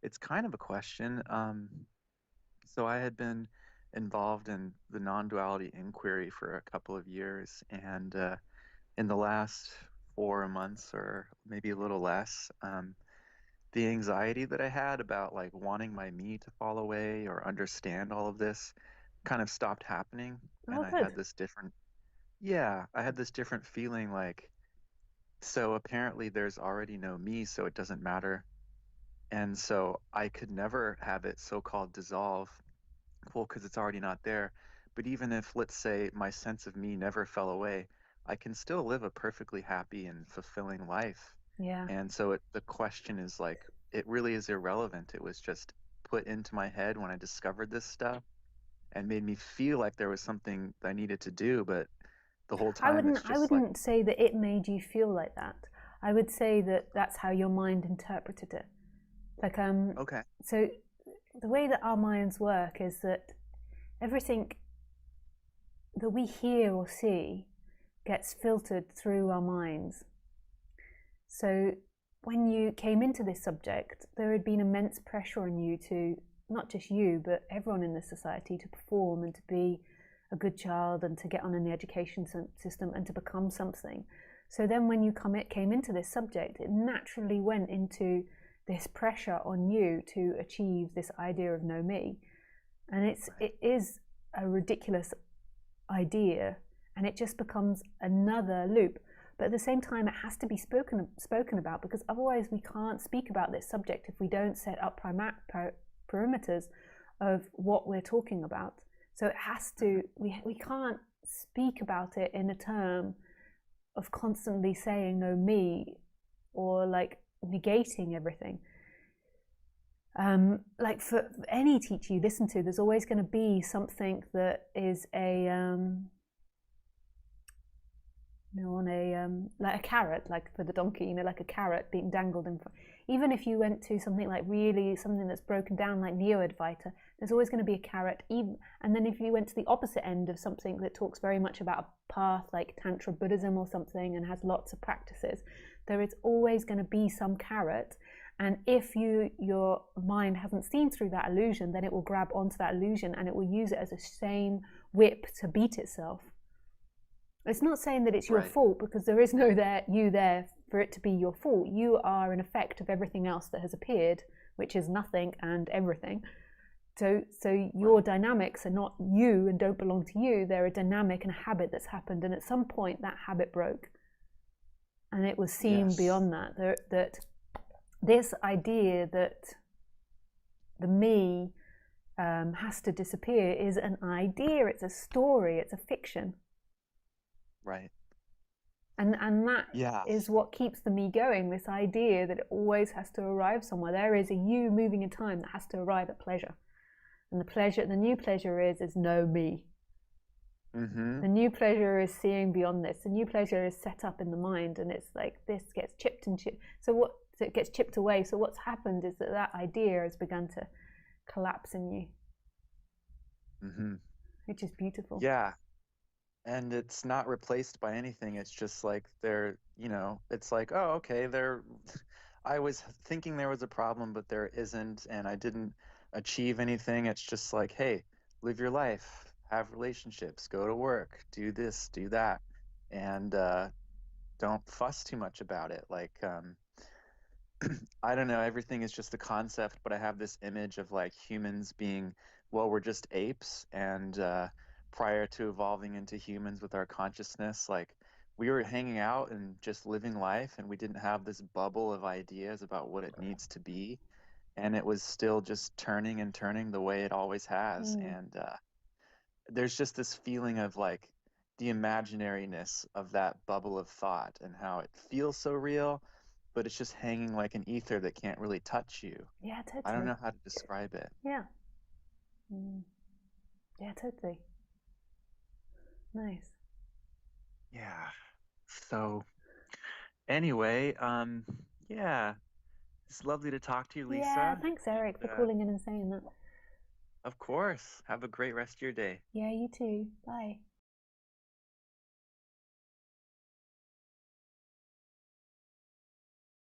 It's kind of a question. So I had been involved in the non-duality inquiry for a couple of years, and in the last 4 months or maybe a little less, the anxiety that I had about like wanting my me to fall away or understand all of this kind of stopped happening, Oh, and I had good. this different, yeah, I had this different feeling like, so apparently there's already no me, so it doesn't matter. And so I could never have it so-called dissolve. Well, because it's already not there. But even if, let's say, my sense of me never fell away, I can still live a perfectly happy and fulfilling life. Yeah. And so the question is like, it really is irrelevant. It was just put into my head when I discovered this stuff and made me feel like there was something I needed to do. But the whole I time, wouldn't it's I just like, wouldn't say that it made you feel like that. I would say that that's how your mind interpreted it. Like okay, so the way that our minds work is that everything that we hear or see gets filtered through our minds. So when you came into this subject, there had been immense pressure on you to, not just you, but everyone in the society, to perform and to be a good child and to get on in the education system and to become something. So then when you came into this subject, it naturally went into this pressure on you to achieve this idea of no me. And right, it is a ridiculous idea, and it just becomes another loop. But at the same time, it has to be spoken about, because otherwise we can't speak about this subject if we don't set up perimeters of what we're talking about. So it has hmm, to, we can't speak about it in a term of constantly saying no me, or like negating everything. Like for any teacher you listen to, there's always going to be something that is a on a like a carrot, like for the donkey, like a carrot being dangled in front. Even if you went to something like really something that's broken down, like Neo-Advaita, there's always going to be a carrot. Even and then if you went to the opposite end of something that talks very much about a path, like Tantra Buddhism or something, and has lots of practices, there is always going to be some carrot. And if your mind hasn't seen through that illusion, then it will grab onto that illusion and it will use it as a same whip to beat itself. It's not saying that it's your right, fault, because there is no you there for it to be your fault. You are an effect of everything else that has appeared, which is nothing and everything. So your right, dynamics are not you and don't belong to you. They're a dynamic and a habit that's happened, and at some point that habit broke, and it was seen yes, beyond that. That this idea that the me has to disappear is an idea. It's a story. It's a fiction. right, And that yeah, is what keeps the me going, this idea that it always has to arrive somewhere. There is a you moving in time that has to arrive at pleasure. And the new pleasure is no me. mm-hmm, The new pleasure is seeing beyond this. The new pleasure is set up in the mind, and it's like this gets chipped and chipped. So it gets chipped away. So what's happened is that that idea has begun to collapse in you, mm-hmm, which is beautiful. yeah. And it's not replaced by anything. It's just like it's like, oh, okay, I was thinking there was a problem, but there isn't, and I didn't achieve anything. It's just like, hey, live your life, have relationships, go to work, do this, do that, and don't fuss too much about it. Like, I don't know, everything is just a concept, but I have this image of like humans being, well, we're just apes, and prior to evolving into humans with our consciousness, like we were hanging out and just living life, and we didn't have this bubble of ideas about what it needs to be, and it was still just turning and turning the way it always has. Mm. And there's just this feeling of like the imaginariness of that bubble of thought and how it feels so real, but it's just hanging like an ether that can't really touch you. Yeah, I don't know totally. how to describe it. Yeah. Mm. Yeah, totally. Nice. Yeah. So anyway, yeah, it's lovely to talk to you, Yeah, Lisa. thanks, Eric, And for calling in and saying that. of course, have a great rest of your day. Yeah, you too. Bye.